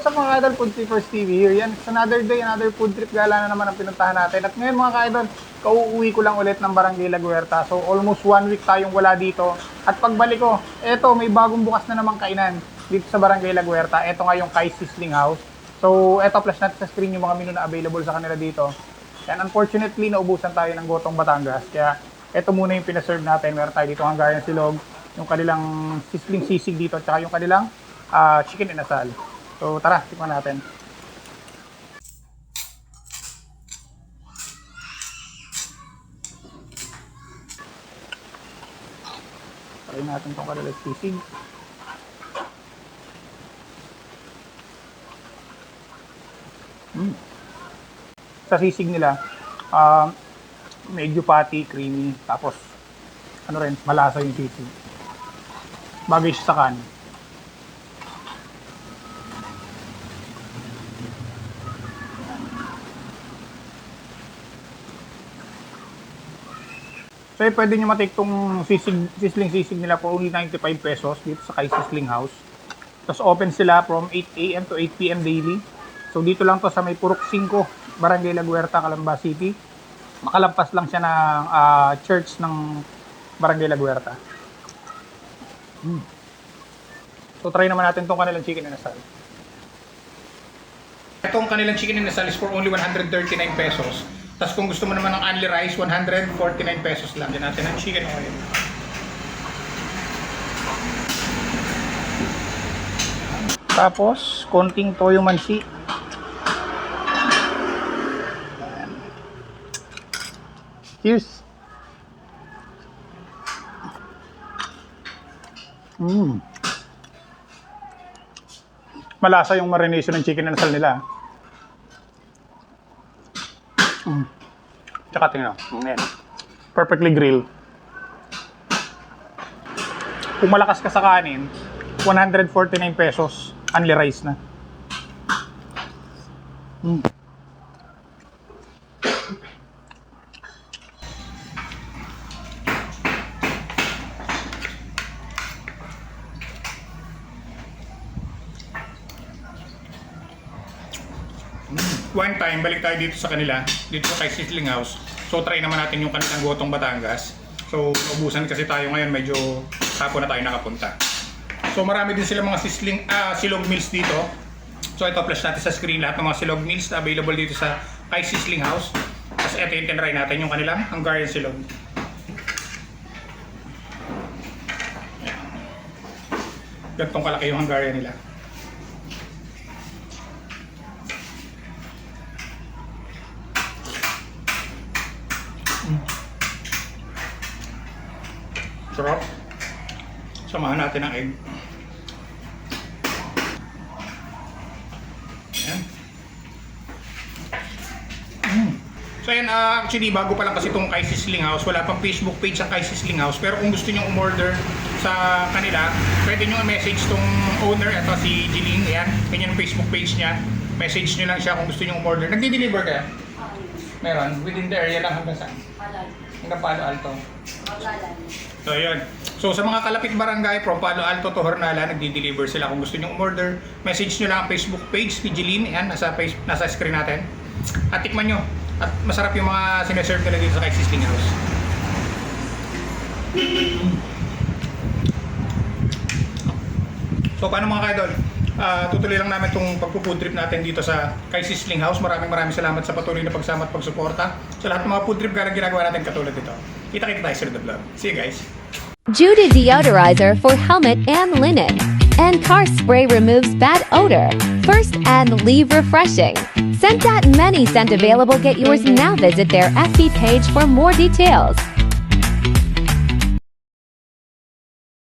what's up mga idol, Food Trippers TV here. Yan, it's another day, another food trip gala na naman ang pinuntahan natin. At ngayon mga idol, kauuwi ko lang ulit ng Barangay La Guerta. So almost 1 week tayong wala dito. At pagbalik ko, eto may bagong bukas na namang kainan dito sa Barangay La Guerta. Eto nga yung Kai Sizzling House. So eto, plus natin sa screen yung mga menu na available sa kanila dito. And unfortunately, naubusan tayo ng Gotong Batangas. Kaya eto muna yung pinaserve natin. Meron tayo dito Hungarian silog, yung kanilang sizzling sisig dito, at saka yung kanilang chicken inasal. So tara, tikman natin. Try natin itong kanilang sisig. Sa sisig nila, medyo patty, creamy, tapos ano rin, malasa yung sisig. Bagay siya sa kanin. So pwede nyo matake itong sizzling sisig nila for only 95 pesos dito sa Kai Sizzling House. Tapos open sila from 8 AM to 8 PM daily. So dito lang to sa may Purok 5, Barangay La Guerta, Calamba City. Makalampas lang siya ng church ng Barangay La Guerta. So try naman natin itong kanilang chicken inasal. Itong kanilang chicken inasal is for only 139 pesos. Tapos kung gusto mo naman ng only rice, 149 pesos lang. Yan natin ang chicken oil. Tapos, konting toyo mansi. Cheers! Malasa yung marination ng chicken inasal nila. Tsaka tingnan, perfectly grilled. Kung malakas ka sa kanin, 149 pesos, only rice na. One time, balik tayo dito sa kanila, dito sa Kai Sizzling House. So try naman natin yung kanilang Gotong Batangas. So naubusan kasi tayo ngayon, medyo hapon na tayo nakapunta. So marami din sila mga silog meals dito. So ito, flash natin sa screen lahat ng mga silog meals na available dito sa Kai Sizzling House. Tapos ito yung tinry natin, yung kanilang Hungarian silog. Gantong kalaki yung Hungarian nila. Sarap. Samahan natin ang egg. Ayan. So ayan, actually bago pa lang kasi itong Kai Sizzling House. Wala pang Facebook page ang Kai Sizzling House. Pero kung gusto nyo umorder sa kanila, pwede nyo message tong owner. Ito si Jeline. Ayan, ganyan yung Facebook page niya. Message nyo lang siya kung gusto nyo umorder. Nagdi-deliver kaya? Meron. Within the area lang hanggang saan? Hanggang Palo Alto. So yun. So sa mga kalapit barangay from Palo Alto to Hornala, nagdi-deliver sila. Kung gusto nyo umorder, message nyo lang ang Facebook page ni Jeline. Yan, nasa screen natin. At tikman nyo. At masarap yung mga sineserve nila dito sa Kai Sizzling House. So paano mga kaidol? Tutuloy lang namin itong pagpo-food trip natin dito sa Kai Sizzling House. Maraming salamat sa patuloy na pagsama at pagsuporta sa lahat ng mga food trip na ginagawa natin katulad dito. Kita-kita tayo sa the vlog. See you guys! Judy Deodorizer for helmet and linen. And car spray removes bad odor. First and leave refreshing. Scent.many scent available. Get yours now. Visit their FB page for more details.